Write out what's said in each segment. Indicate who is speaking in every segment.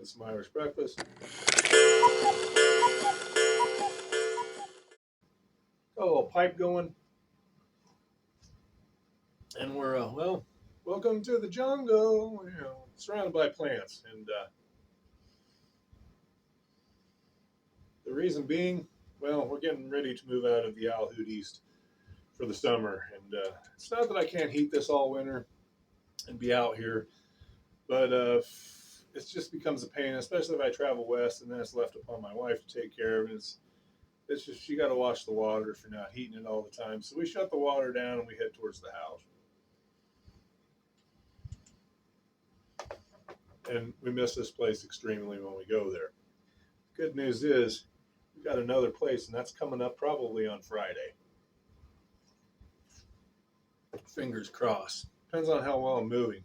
Speaker 1: This is my Irish breakfast. Got a little pipe going, and we're well. Welcome to the jungle. You know, surrounded by plants, and the reason being, well, we're getting ready to move out of the Owl Hoot East for the summer, and it's not that I can't heat this all winter and be out here, but it just becomes a pain, especially if I travel west, and then it's left upon my wife to take care of. It's just you got to watch the water if you're not heating it all the time. So we shut the water down and we head towards the house. And we miss this place extremely when we go there. Good news is we've got another place, and that's coming up probably on Friday. Fingers crossed. Depends on how well I'm moving.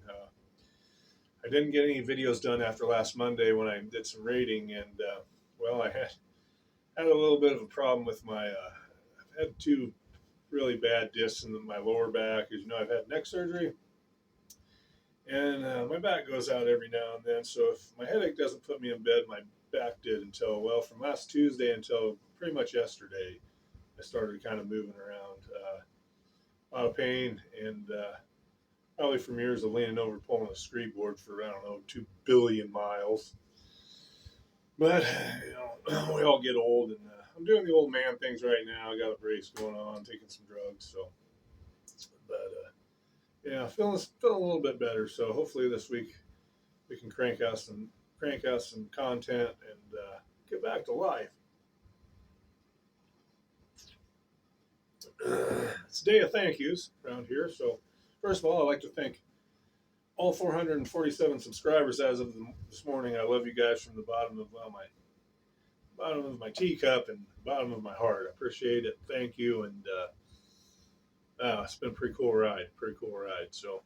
Speaker 1: I didn't get any videos done after last Monday when I did some raiding, and well, I had a little bit of a problem with my. I've had two really bad discs in my lower back. As you know, I've had neck surgery, and my back goes out every now and then. So if my headache doesn't put me in bed, my back did until, well, from last Tuesday until pretty much yesterday. I started kind of moving around. A lot of pain, and probably from years of leaning over pulling a skateboard for, I don't know, 2 billion miles. But, you know, we all get old, and I'm doing the old man things right now. I got a brace going on, taking some drugs, so. But, yeah, feeling a little bit better. So hopefully this week we can crank out some content and get back to life. It's a day of thank yous around here. So first of all, I'd like to thank all 447 subscribers as of this morning. I love you guys from the bottom of my teacup and bottom of my heart. I appreciate it. Thank you. And it's been a pretty cool ride. So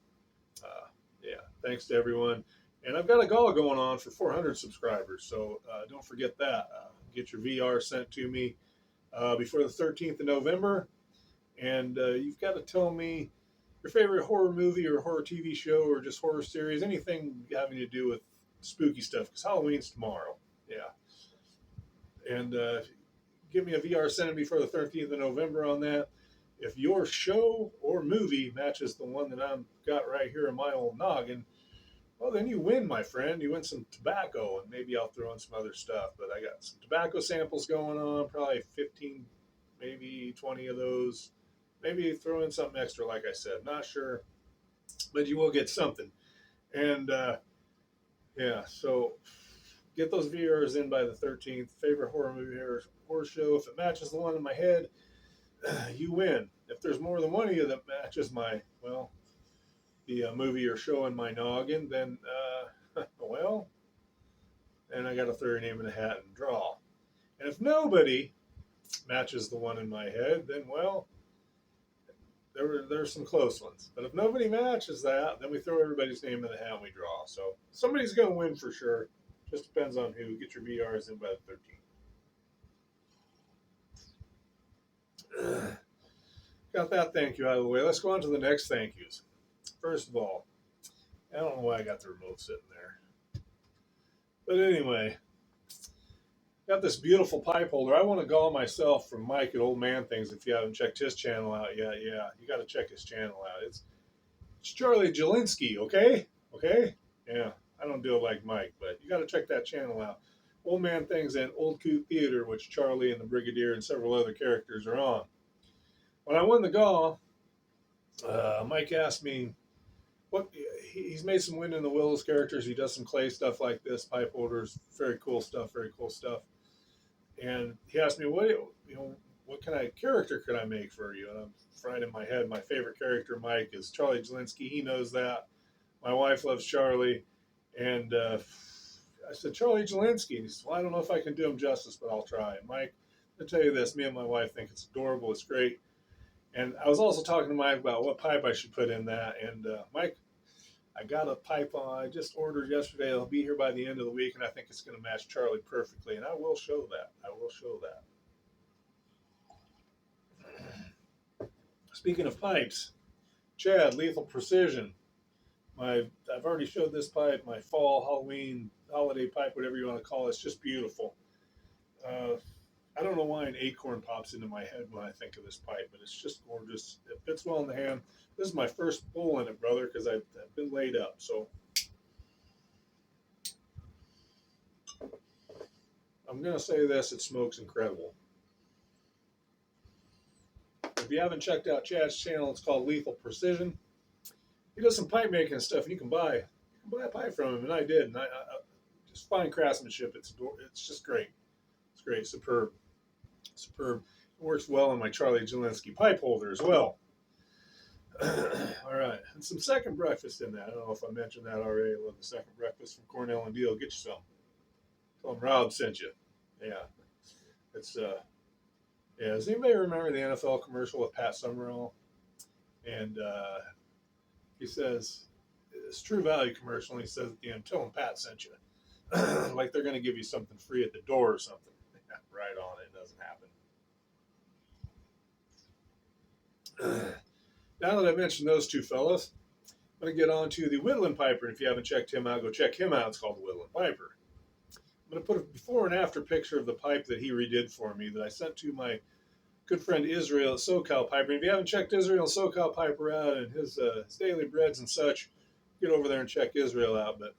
Speaker 1: yeah, thanks to everyone. And I've got a gala going on for 400 subscribers. So don't forget that. Get your VR sent to me before the 13th of November. And you've got to tell me your favorite horror movie or horror TV show or just horror series, anything having to do with spooky stuff, because Halloween's tomorrow. Yeah. And give me a VR send before the 13th of November on that. If your show or movie matches the one that I've got right here in my old noggin, well, then you win, my friend. You win some tobacco, and maybe I'll throw in some other stuff. But I got some tobacco samples going on, probably 15, maybe 20 of those. Maybe throw in something extra, like I said. Not sure, but you will get something. And yeah, so get those VRs in by the 13th. Favorite horror movie or horror show. If it matches the one in my head, you win. If there's more than one of you that matches my, well, the movie or show in my noggin, then, well, then I got to throw your name in a hat and draw. And if nobody matches the one in my head, then, well, there's some close ones. But if nobody matches that, then we throw everybody's name in the hat and we draw. So somebody's going to win for sure. Just depends on who. Get your VRs in by the 13th. Got that thank you out of the way. Let's go on to the next thank yous. First of all, I don't know why I got the remote sitting there. But anyway, got this beautiful pipe holder. I want to gall myself from Mike at Old Man Things. If you haven't checked his channel out yet, yeah, you got to check his channel out. It's Charlie Jelinski, okay? Okay? Yeah, I don't do it like Mike, but you got to check that channel out. Old Man Things and Old Coot Theater, which Charlie and the Brigadier and several other characters are on. When I won the gall, Mike asked me, what he's made some Wind in the Willows characters. He does some clay stuff like this, pipe holders, very cool stuff. And he asked me, what kind of character could I make for you? And I'm right in my head, my favorite character, Mike, is Charlie Jelinski. He knows that. My wife loves Charlie. And I said, Charlie Jelinski. And he said, well, I don't know if I can do him justice, but I'll try. And Mike, I'll tell you this, me and my wife think it's adorable. It's great. And I was also talking to Mike about what pipe I should put in that. And Mike, I got a pipe I just ordered yesterday. It'll be here by the end of the week, and I think it's going to match Charlie perfectly. And I will show that. Speaking of pipes, Chad, Lethal Precision. I've already showed this pipe, my fall, Halloween, holiday pipe, whatever you want to call it. It's just beautiful. Uh, I don't know why an acorn pops into my head when I think of this pipe, but it's just gorgeous. It fits well in the hand. This is my first pull in it, brother, because I've been laid up. So I'm going to say this, it smokes incredible. If you haven't checked out Chad's channel, it's called Lethal Precision. He does some pipe making stuff, and you can buy a pipe from him, and I did. And I just fine craftsmanship. It's just great. It's great, superb, superb. It works well in my Charlie Jelinski pipe holder as well. All right, and some second breakfast in that. I don't know if I mentioned that already. I love the second breakfast from Cornell and Deal. Get you some. Tell them Rob sent you. Yeah, it's yeah. Does anybody remember the NFL commercial with Pat Summerall? And he says it's True Value commercial, and he says at the end, "Tell them Pat sent you." Like they're going to give you something free at the door or something. Right on, it doesn't happen. Now that I mentioned those two fellas, I'm going to get on to the Woodland Piper. And if you haven't checked him out, go check him out. It's called the Woodland Piper. I'm going to put a before and after picture of the pipe that he redid for me that I sent to my good friend Israel at SoCal Piper. And if you haven't checked Israel and SoCal Piper out and his daily breads and such, get over there and check Israel out. But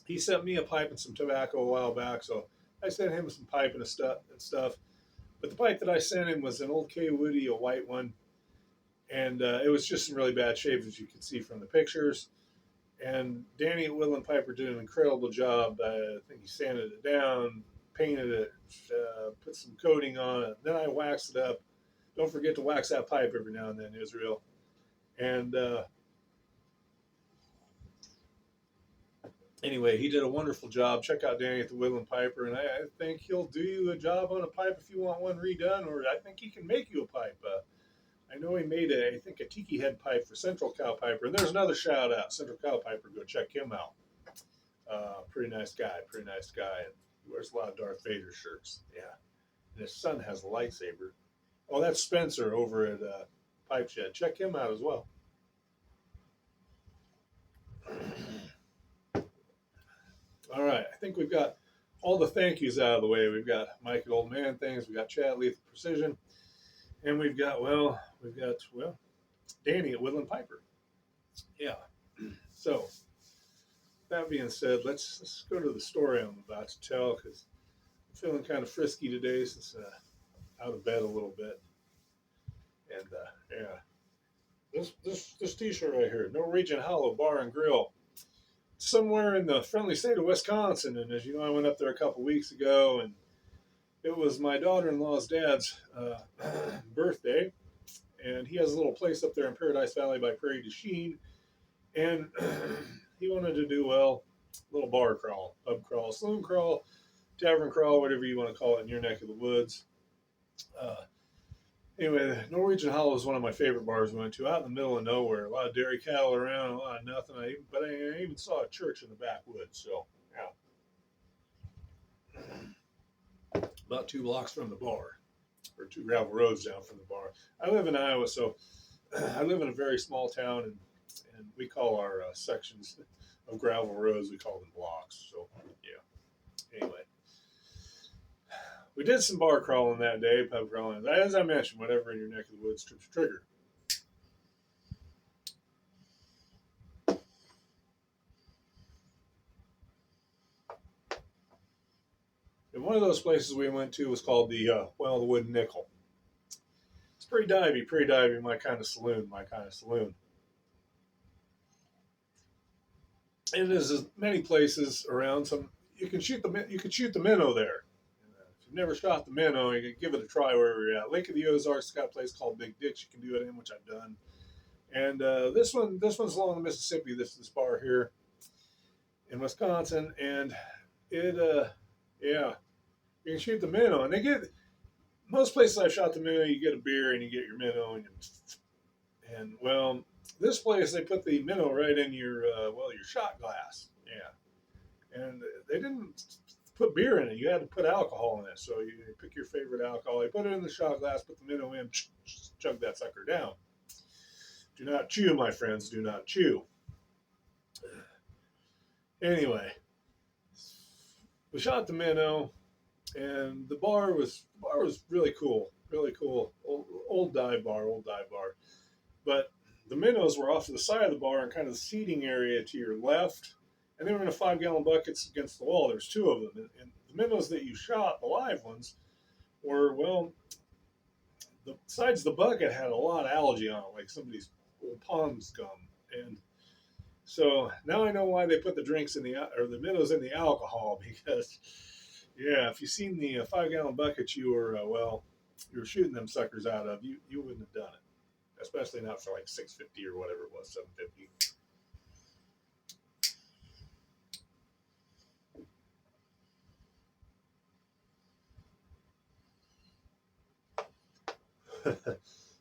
Speaker 1: he sent me a pipe and some tobacco a while back, so I sent him some pipe and stuff. But the pipe that I sent him was an old K Woody, a white one, and it was just in really bad shape, as you can see from the pictures. And Danny at Woodland Piper did an incredible job. I think he sanded it down, painted it, put some coating on it. Then I waxed it up. Don't forget to wax that pipe every now and then, Israel. And anyway, he did a wonderful job. Check out Danny at the Woodland Piper, and I think he'll do you a job on a pipe if you want one redone, or I think he can make you a pipe. I know he made I think a tiki head pipe for Central Cow Piper, and there's another shout out, Central Cow Piper. Go check him out. Pretty nice guy, and he wears a lot of Darth Vader shirts. Yeah, and his son has a lightsaber. Oh, that's Spencer over at Pipe Shed. Check him out as well. All right, I think we've got all the thank yous out of the way. We've got Mike Old Man things. We've got Chad Lethal Precision, and we've got Danny at Woodland Piper. Yeah. So that being said, let's go to the story I'm about to tell, because I'm feeling kind of frisky today since out of bed a little bit. And yeah, this T-shirt right here, Norwegian Hollow Bar and Grill, somewhere in the friendly state of Wisconsin. And as you know, I went up there a couple weeks ago, and it was my daughter-in-law's dad's birthday, and he has a little place up there in Paradise Valley by Prairie du Chien, and he wanted to do, well, a little bar crawl, pub crawl, saloon crawl, tavern crawl, whatever you want to call it in your neck of the woods. Anyway, Norwegian Hollow is one of my favorite bars we went to, out in the middle of nowhere. A lot of dairy cattle around, a lot of nothing. But I even saw a church in the backwoods. So, yeah. About 2 blocks from the bar, or 2 gravel roads down from the bar. I live in Iowa, so I live in a very small town, and we call our sections of gravel roads, we call them blocks. So, yeah. Anyway. We did some bar crawling that day, pub crawling. As I mentioned, whatever in your neck of the woods trips your trigger. And one of those places we went to was called the Wooden Nickel. It's pretty divey, my kind of saloon. And there's many places around. You could shoot the minnow there. If you've never shot the minnow, you can give it a try wherever you're at. Lake of the Ozarks got a place called Big Dick's. You can do it in, which I've done. And this one's along the Mississippi. This bar here in Wisconsin, and it yeah, you can shoot the minnow, and most places I've shot the minnow, you get a beer and you get your minnow, and well, this place they put the minnow right in your shot glass. Yeah, and they didn't put beer in it. You had to put alcohol in it. So you pick your favorite alcohol. You put it in the shot glass, put the minnow in, chug that sucker down. Do not chew, my friends. Do not chew. Anyway, we shot the minnow, and the bar was really cool, really cool. Old dive bar, old dive bar. But the minnows were off to the side of the bar and kind of the seating area to your left, and they were in a 5-gallon buckets against the wall. There's two of them, and the minnows that you shot, the live ones, were, well, the sides of the bucket had a lot of algae on it, like somebody's old pond scum. And so now I know why they put the drinks in the minnows in the alcohol, because yeah, if you seen the 5-gallon bucket you were you were shooting them suckers out of, you wouldn't have done it, especially not for like 650 or whatever it was, 750.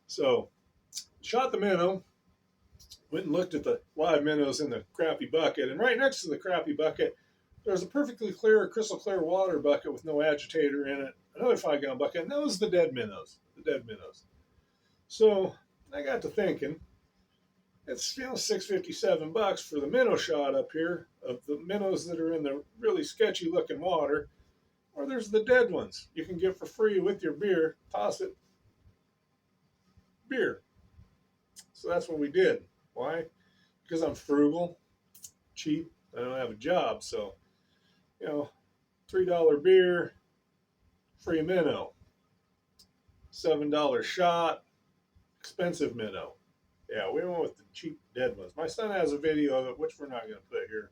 Speaker 1: So shot the minnow, went and looked at the live minnows in the crappy bucket, and right next to the crappy bucket, there's a perfectly clear, crystal clear water bucket with no agitator in it, another 5-gallon bucket, and that was the dead minnows. The dead minnows. So I got to thinking, it's $657 for the minnow shot up here of the minnows that are in the really sketchy looking water, or there's the dead ones you can get for free with your beer. Toss it, beer. So that's what we did. Why? Because I'm frugal, cheap. I don't have a job, so $3 beer, free minnow, $7 shot, expensive minnow. Yeah, we went with the cheap dead ones. My son has a video of it, which we're not going to put here.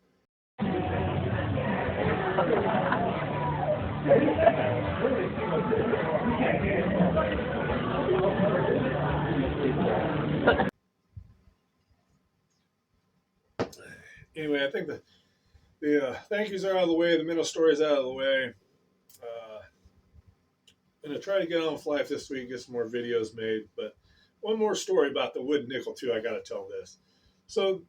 Speaker 1: Anyway, I think the thank yous are out of the way. The minnow story's out of the way. I'm going to try to get on with life this week, get some more videos made. But one more story about the wood nickel, too. I got to tell this. So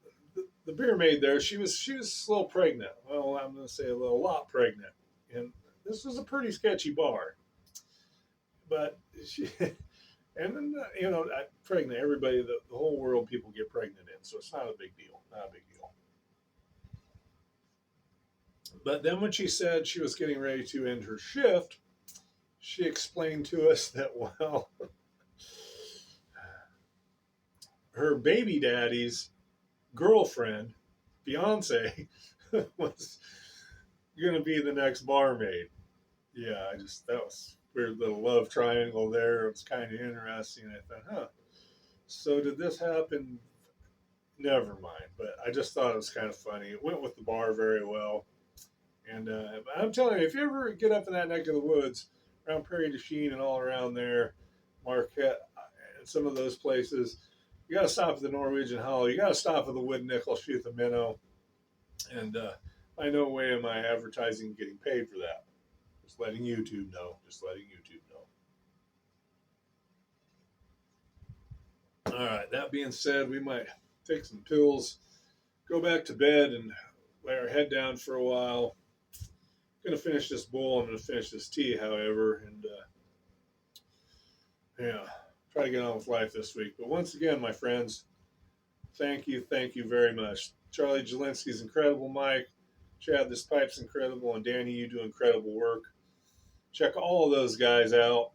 Speaker 1: the beer maid there, she was a little pregnant. Well, I'm going to say a lot pregnant. And this was a pretty sketchy bar. But she, and then, pregnant, everybody, the whole world, people get pregnant in. So it's not a big deal. Not a big deal. But then when she said she was getting ready to end her shift, she explained to us that, well, her baby daddy's girlfriend, fiance, was going to be the next barmaid. Yeah, that was a weird little love triangle there. It was kind of interesting. I thought, huh. So did this happen? Never mind. But I just thought it was kind of funny. It went with the bar very well. And I'm telling you, if you ever get up in that neck of the woods, around Prairie du Chien and all around there, Marquette, and some of those places, you got to stop at the Norwegian Hollow. You got to stop at the Wood Nickel, shoot the minnow. And I no way am I advertising getting paid for that. Just letting YouTube know. Just letting YouTube know. All right, that being said, we might take some pills, go back to bed, and lay our head down for a while. I'm going to finish this bowl. I'm going to finish this tea, however, and try to get on with life this week. But once again, my friends, thank you very much. Charlie Jelinski's incredible, Mike. Chad, this pipe's incredible, and Danny, you do incredible work. Check all of those guys out.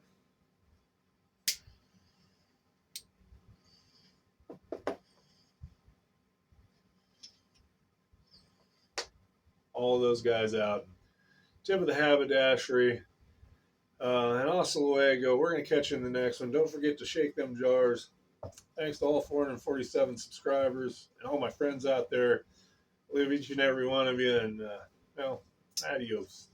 Speaker 1: All of those guys out. Tip of the haberdashery. And also Luego. We're going to catch you in the next one. Don't forget to shake them jars. Thanks to all 447 subscribers and all my friends out there. I love each and every one of you. And, adios.